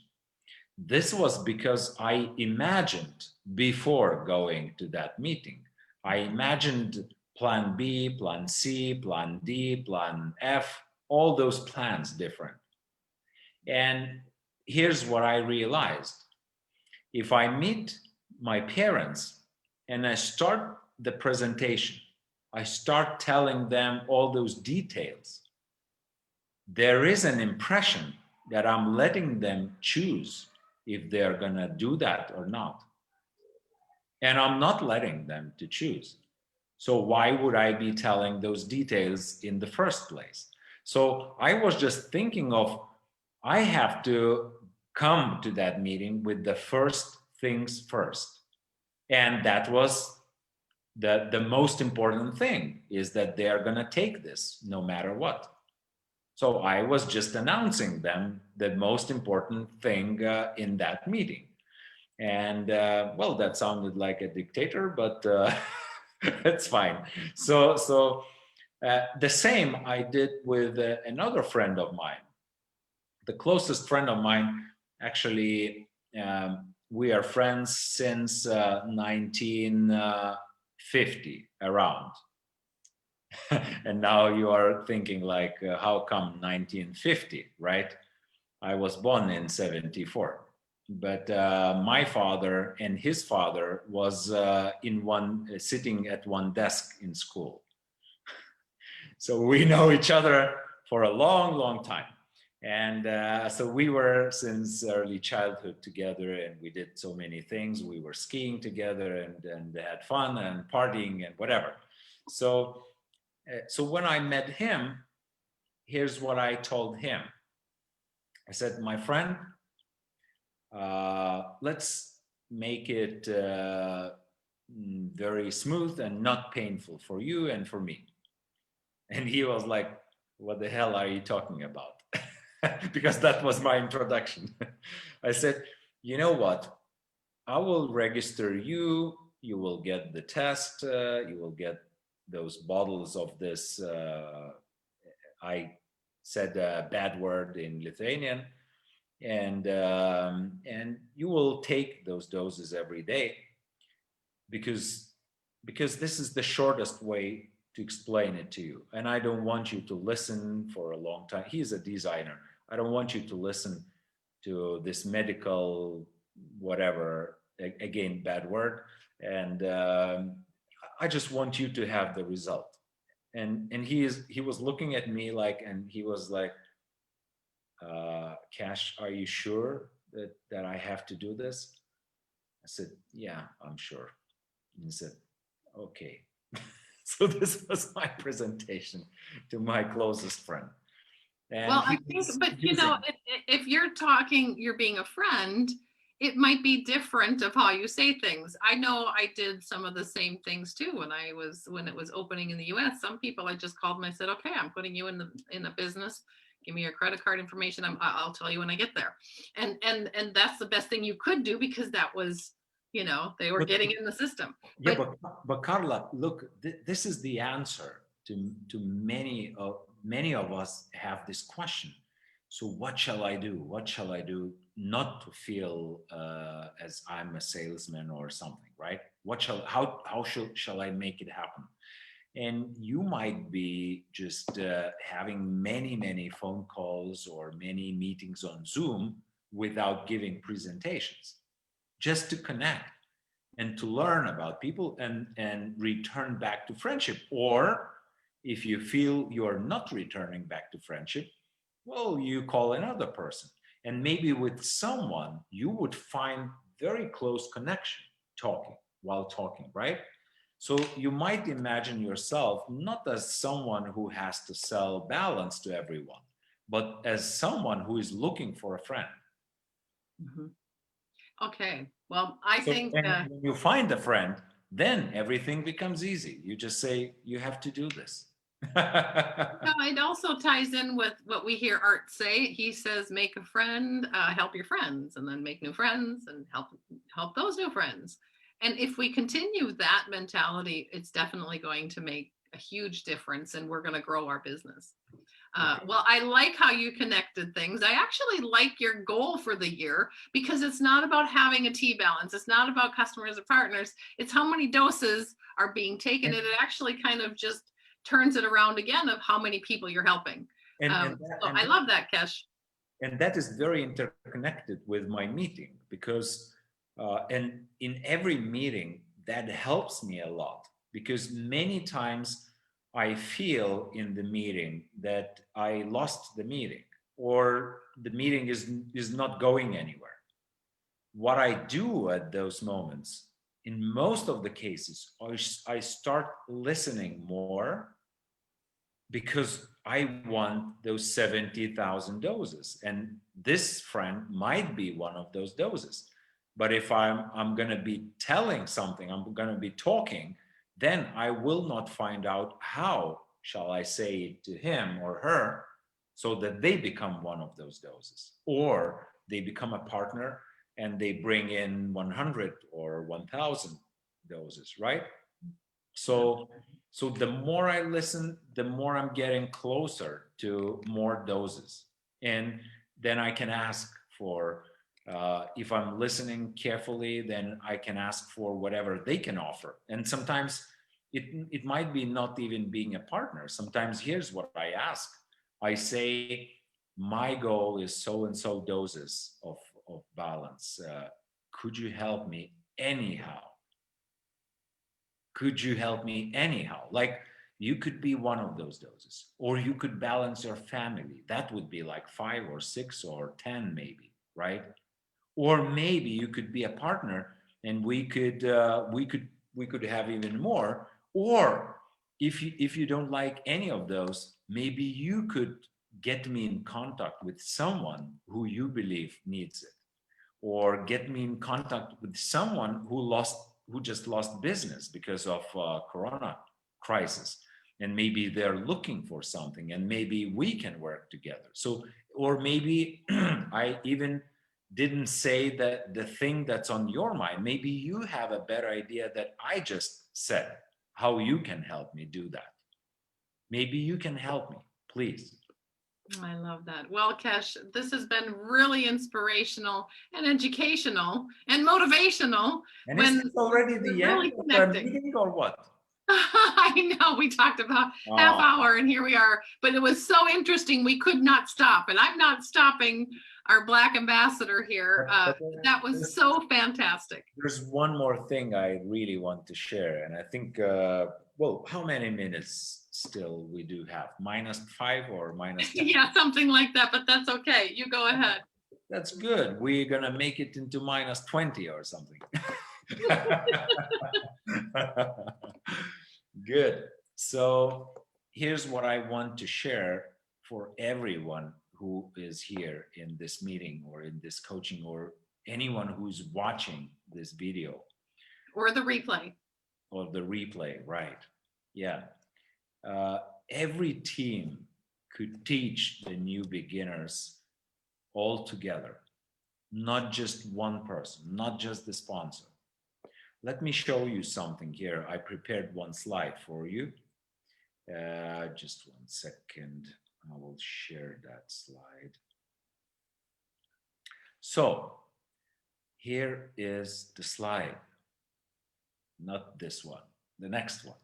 This was because I imagined before going to that meeting. I imagined plan B, plan C, plan D, plan F, all those plans different. And here's what I realized. If I meet my parents and I start the presentation, I start telling them all those details, there is an impression that I'm letting them choose if they're gonna do that or not. And I'm not letting them to choose. So why would I be telling those details in the first place? So I was just thinking of, I have to come to that meeting with the first things first. And that was the most important thing, is that they're gonna take this no matter what. So I was just announcing them the most important thing in that meeting. And well, that sounded like a dictator, but it's fine. So the same I did with another friend of mine. The closest friend of mine, actually, we are friends since 1950 around. And now you are thinking like, how come 1950, right? I was born in 74. But my father and his father was sitting at one desk in school. So we know each other for a long, long time. And so we were since early childhood together, and we did so many things. We were skiing together and had fun and partying and whatever. So when I met him, here's what I told him. I said, my friend, let's make it very smooth and not painful for you and for me. And he was like, what the hell are you talking about? Because that was my introduction. I said, you know what? I will register you. You will get the test. You will get those bottles of this. I said a bad word in Lithuanian. And you will take those doses every day, because this is the shortest way to explain it to you. And I don't want you to listen for a long time. He's a designer. I don't want you to listen to this medical whatever, again, bad word. And I just want you to have the result. And he was looking at me like, and he was like, Kesh, are you sure that I have to do this? I said, yeah, I'm sure. And he said, okay. So this was my presentation to my closest friend. And well, I think, but you know, if you're talking, you're being a friend, it might be different of how you say things. I know I did some of the same things too when it was opening in the US. Some people I just called them, I said, okay, I'm putting you in a business. Give me your credit card information. I'll tell you when I get there. And that's the best thing you could do, because that was, you know, they were getting in the system. Yeah, but Carla, look, this is the answer to many of us have this question. So what shall I do? What shall I do not to feel as I'm a salesman or something, right? How shall I make it happen? And you might be just having many phone calls or many meetings on Zoom without giving presentations, just to connect and to learn about people and return back to friendship. Or if you feel you're not returning back to friendship, well, you call another person. And maybe with someone, you would find very close connection while talking, right? So you might imagine yourself not as someone who has to sell balance to everyone, but as someone who is looking for a friend. Mhm. Okay. Well, I So think when you find a friend, then everything becomes easy. You just say, you have to do this. it also ties in with what we hear Art say. He says, make a friend, help your friends, and then make new friends and help those new friends. And if we continue that mentality, it's definitely going to make a huge difference, and we're going to grow our business. Well, I like how you connected things. I actually like your goal for the year, because it's not about having a T balance. It's not about customers or partners. It's how many doses are being taken. And it actually kind of just turns it around again of how many people you're helping. So I love that, Kesh. And that is very interconnected with my meeting, because and in every meeting that helps me a lot, because many times I feel in the meeting that I lost the meeting, or the meeting is not going anywhere. What I do at those moments, in most of the cases, I start listening more, because I want those 70,000 doses. And this friend might be one of those doses. But if I'm going to be telling something, I'm going to be talking, then I will not find out how shall I say it to him or her, so that they become one of those doses, or they become a partner and they bring in 100 or 1,000 doses, right? So the more I listen, the more I'm getting closer to more doses. And then I can ask for, if I'm listening carefully, then I can ask for whatever they can offer. And sometimes it might be not even being a partner. Sometimes here's what I ask. I say, my goal is so and so doses of balance. Could you help me anyhow? Could you help me anyhow? Like, you could be one of those doses, or you could balance your family. That would be like 5 or 6 or 10 maybe, right? Or maybe you could be a partner, and we could have even more. Or if you don't like any of those, maybe you could get me in contact with someone who you believe needs it, or get me in contact with someone who just lost business because of corona crisis, and maybe they're looking for something, and maybe we can work together. So, or maybe I even didn't say that the thing that's on your mind, maybe you have a better idea that I just said, how you can help me do that. Maybe you can help me, please. I love that. Well, Kesh, this has been really inspirational and educational and motivational. And is this already the we're end really of the connecting. meeting, or what? I know we talked about half hour and here we are, but it was so interesting. We could not stop, and I'm not stopping our Black ambassador here. That was so fantastic. There's one more thing I really want to share, and I think, well, how many minutes still we do have? -5 or -10? Yeah, something like that, but that's okay. You go ahead. That's good. We're gonna make it into -20 or something. Good. So here's what I want to share for everyone who is here in this meeting or in this coaching, or anyone who's watching this video. Or the replay. Or the replay, right. Yeah. Every team could teach the new beginners all together, not just one person, not just the sponsor. Let me show you something here. I prepared one slide for you. Just 1 second. I will share that slide. So here is the slide. Not this one, the next one.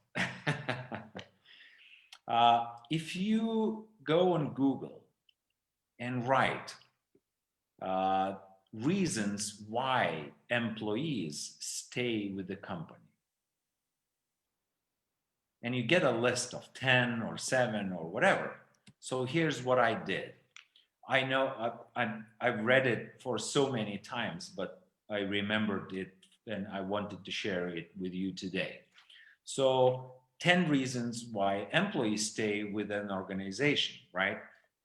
If you go on Google and write reasons why employees stay with the company, and you get a list of 10 or 7 or whatever. So here's what I did. I know I've read it for so many times, but I remembered it and I wanted to share it with you today. So 10 reasons why employees stay with an organization, right?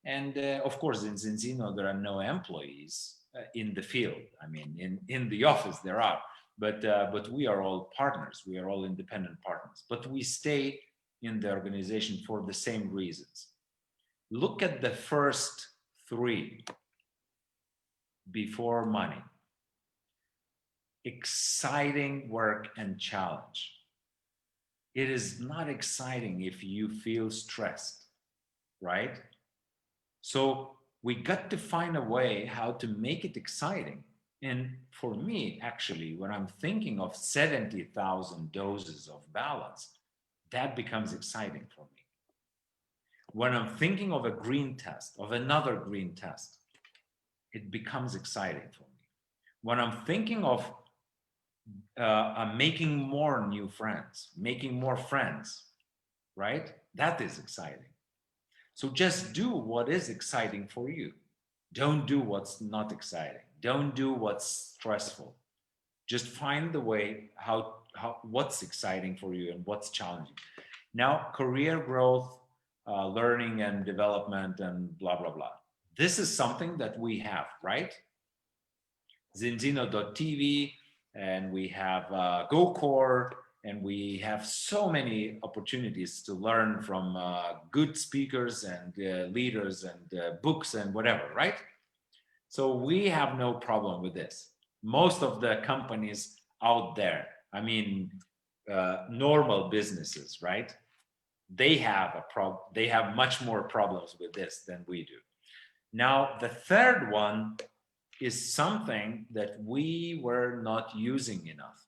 And of course, in Zinzino, there are no employees in the field. I mean, in the office there are, but we are all partners. We are all independent partners, but we stay in the organization for the same reasons. Look at the first three before money. Exciting work and challenge. It is not exciting if you feel stressed, right? So we got to find a way how to make it exciting. And for me, actually, when I'm thinking of 70,000 doses of balance, that becomes exciting for me. When I'm thinking of a green test, of another green test, it becomes exciting for me. When I'm thinking of making more new friends, making more friends, right? That is exciting. So just do what is exciting for you. Don't do what's not exciting. Don't do what's stressful. Just find the way how what's exciting for you and what's challenging. Now, career growth, learning and development, and blah blah blah. This is something that we have, right? Zinzino.tv, and we have GoCore, and we have so many opportunities to learn from good speakers and leaders and books and whatever, right? So we have no problem with this. Most of the companies out there, I mean, normal businesses, right? They have they have much more problems with this than we do. Now, the third one is something that we were not using enough.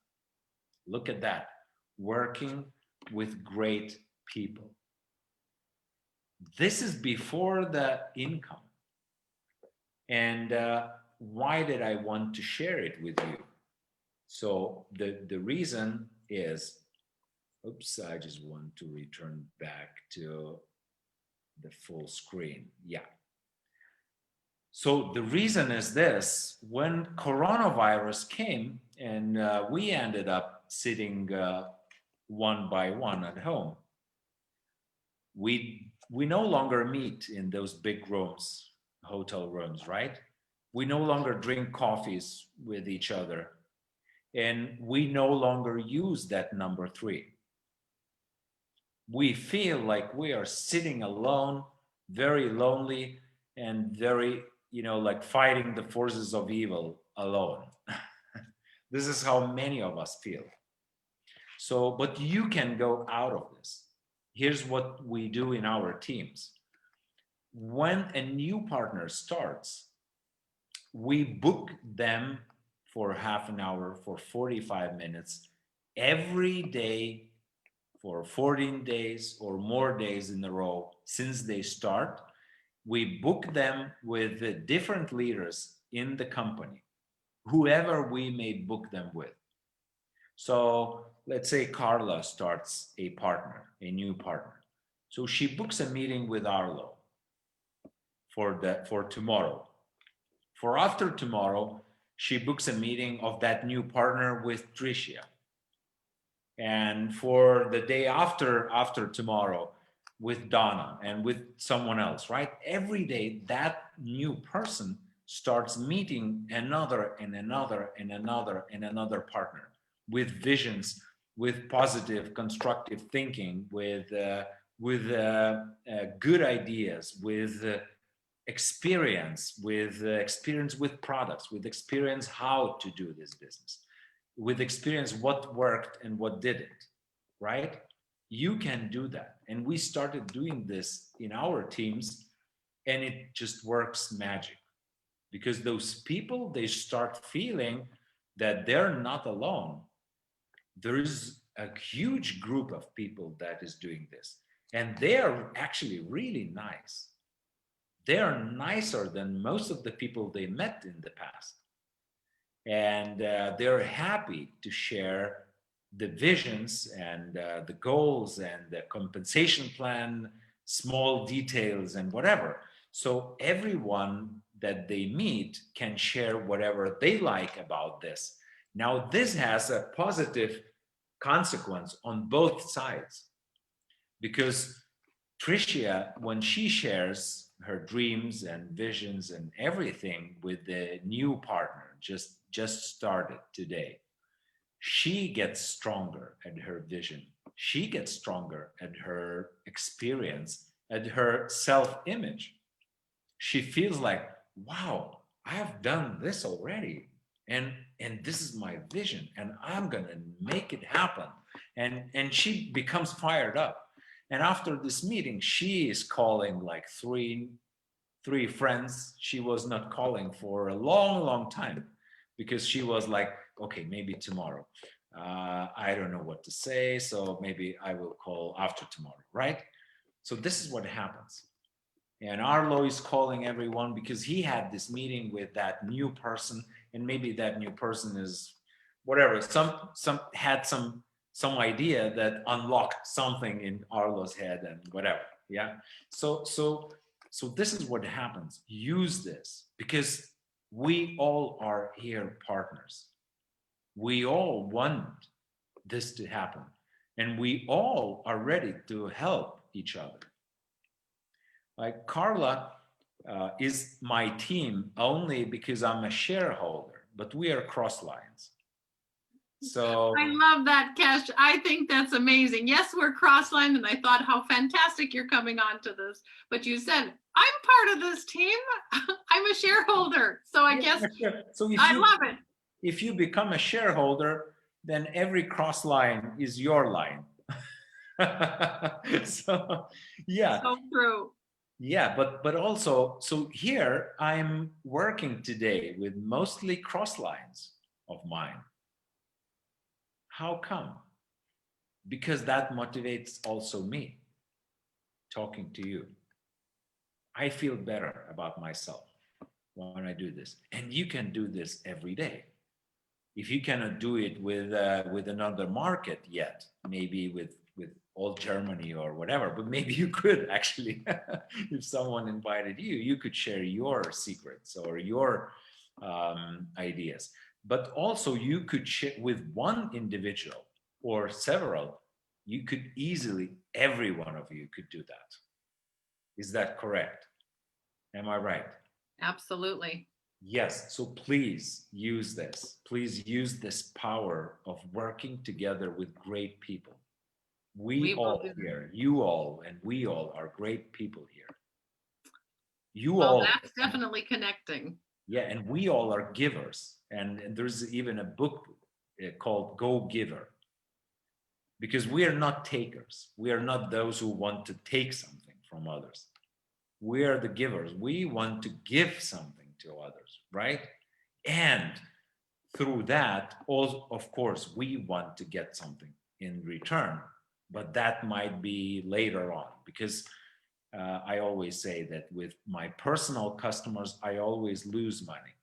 Look at that. Working with great people. This is before the income. And why did I want to share it with you? So the reason is, oops, I just want to return back to the full screen. Yeah. So the reason is this: when coronavirus came and we ended up sitting one by one at home, we no longer meet in those big rooms, hotel rooms, right? We no longer drink coffees with each other, and we no longer use that number three. We feel like we are sitting alone, very lonely, and very, like fighting the forces of evil alone. This is how many of us feel. So, but you can go out of this. Here's what we do in our teams. When a new partner starts, we book them for half an hour, for 45 minutes, every day for 14 days or more days in a row since they start. We book them with different leaders in the company, whoever we may book them with. So let's say Carla starts a new partner. So she books a meeting with Arlo for tomorrow. For after tomorrow, she books a meeting of that new partner with Tricia. And for the day after tomorrow, with Donna and with someone else, right? Every day that new person starts meeting another and another and another and another partner with visions, with positive, constructive thinking, with good ideas, with experience, with products, with experience how to do this business, with experience what worked and what didn't, right? You can do that. And we started doing this in our teams, and it just works magic, because those people, they start feeling that they're not alone. There's a huge group of people that is doing this, and they are actually really nice. They are nicer than most of the people they met in the past. And they're happy to share the visions and the goals and the compensation plan, small details and whatever. So everyone that they meet can share whatever they like about this. Now, this has a positive consequence on both sides, because Tricia, when she shares her dreams and visions and everything with the new partner, just started today, she gets stronger at her vision. She gets stronger at her experience, at her self-image. She feels like, wow, I have done this already. And this is my vision, and I'm gonna make it happen. And she becomes fired up. And after this meeting, she is calling like three friends she was not calling for a long time, because she was like, okay, maybe tomorrow. I don't know what to say, so maybe I will call after tomorrow, right? So this is what happens. And Arlo is calling everyone because he had this meeting with that new person, and maybe that new person is whatever, some idea that unlocked something in Arlo's head and whatever. Yeah. So this is what happens. Use this, because we all are here partners. We all want this to happen, and we all are ready to help each other. Like Carla is my team only because I'm a shareholder, but we are cross lines. So I love that, Kesh. I think that's amazing. Yes, we're cross-lined, and I thought how fantastic you're coming on to this. But you said, I'm part of this team. I'm a shareholder. So I guess so I love it. If you become a shareholder, then every cross line is your line. So yeah. So true. Yeah, but also, so here I'm working today with mostly cross lines of mine. How come? Because that motivates also me talking to you. I feel better about myself when I do this. And you can do this every day. If you cannot do it with another market yet, maybe with all Germany or whatever, but maybe you could actually, if someone invited you, you could share your secrets or your ideas. But also you could share with one individual or several. You could easily, every one of you could do that. Is that correct? Am I right? Absolutely. Yes. So please use this. Please use this power of working together with great people. We all here, you all, and we all are great people here. You all. That's definitely connecting. Yeah, and we all are givers. And there's even a book called Go Giver. Because we are not takers. We are not those who want to take something from others. We are the givers. We want to give something to others, right? And through that, also, of course, we want to get something in return, but that might be later on, because I always say that with my personal customers, I always lose money.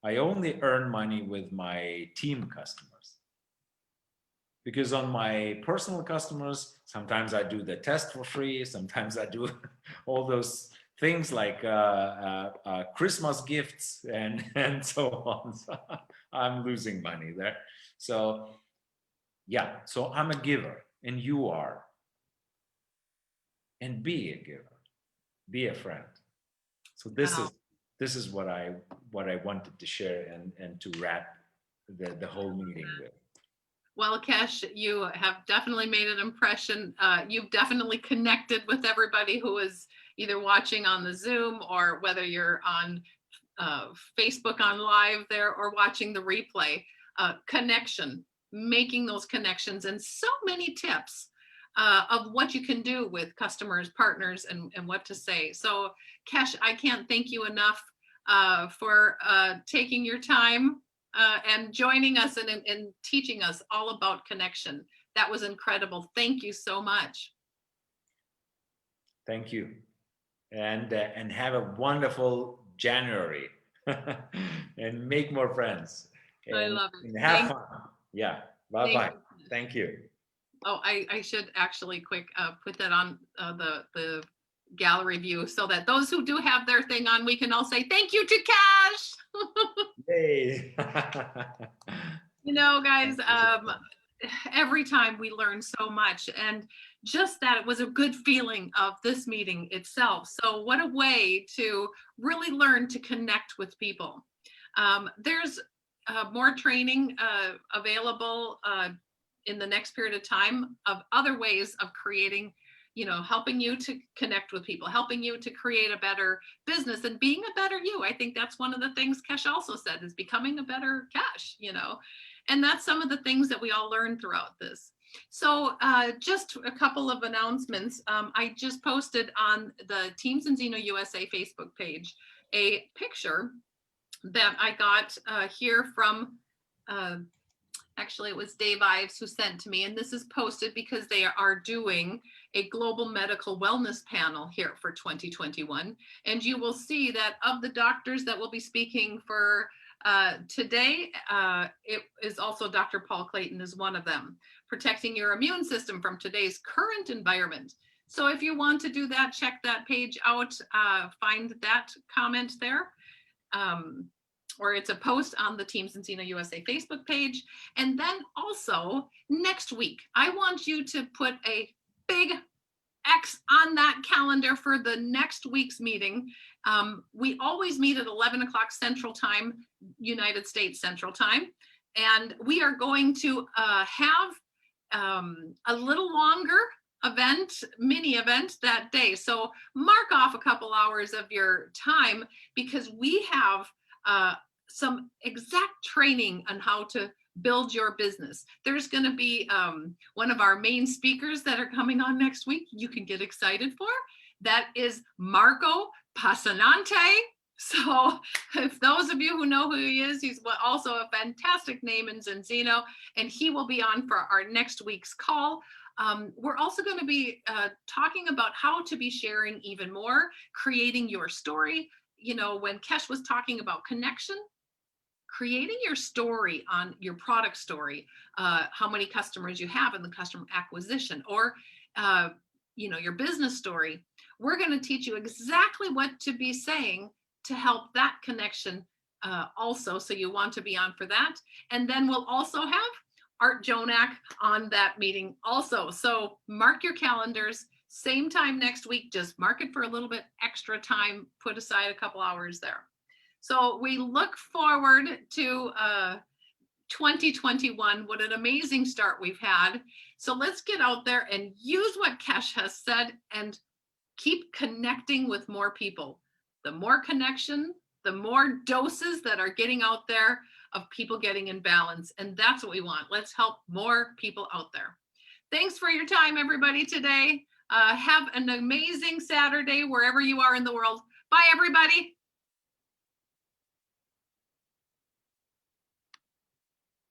I only earn money with my team customers. Because on my personal customers, sometimes I do the test for free, sometimes I do all those things like Christmas gifts and so on. So I'm losing money there. So yeah, so I'm a giver, and you are. And be a giver, be a friend. So this is what I wanted to share and to wrap the whole meeting with. Well, Kesh, you have definitely made an impression. You've definitely connected with everybody who is either watching on the Zoom, or whether you're on Facebook on live there or watching the replay. Connection, making those connections, and so many tips of what you can do with customers, partners, and what to say. So, Kesh, I can't thank you enough for taking your time and joining us and teaching us all about connection. That was incredible. Thank you so much. Thank you. And have a wonderful January and make more friends. And, I love it. And have fun. Yeah. Bye-bye. Thank you. Oh, I should actually quick put that on the gallery view so that those who do have their thing on, we can all say thank you to Kesh. Yay. You know, guys, Thank you. every time we learn so much, and just that it was a good feeling of this meeting itself. So what a way to really learn to connect with people. There's more training available in the next period of time of other ways of creating, helping you to connect with people, helping you to create a better business and being a better you. I think that's one of the things Kesh also said, is becoming a better Kesh, and that's some of the things that we all learned throughout this. So just a couple of announcements. I just posted on the Teams and Zeno USA Facebook page a picture that I got here from, actually it was Dave Ives who sent to me, and this is posted because they are doing a global medical wellness panel here for 2021. And you will see that of the doctors that will be speaking for today, it is also Dr. Paul Clayton is one of them, protecting your immune system from today's current environment. So if you want to do that, check that page out, find that comment there. Or it's a post on the Teams and Zeno USA Facebook page. And then also next week, I want you to put a big X on that calendar for the next week's meeting. We always meet at 11 o'clock Central Time, United States Central Time. And we are going to have a little longer mini event that day. So mark off a couple hours of your time, because we have some exact training on how to build your business. There's going to be one of our main speakers that are coming on next week you can get excited for. That is Marco Passanante. So if those of you who know who he is, he's also a fantastic name in Zeno, and he will be on for our next week's call. We're also going to be talking about how to be sharing even more, creating your story. When Kesh was talking about connection, creating your story on your product story, how many customers you have in the customer acquisition, or your business story. We're going to teach you exactly what to be saying to help that connection also. So you want to be on for that. And then we'll also have Art Jonak on that meeting also. So mark your calendars, same time next week, just mark it for a little bit extra time, put aside a couple hours there. So we look forward to 2021. What an amazing start we've had. So let's get out there and use what Kesh has said and keep connecting with more people. The more connection, the more doses that are getting out there of people getting in balance. And that's what we want. Let's help more people out there. Thanks for your time, everybody, today. Have an amazing Saturday wherever you are in the world. Bye, everybody.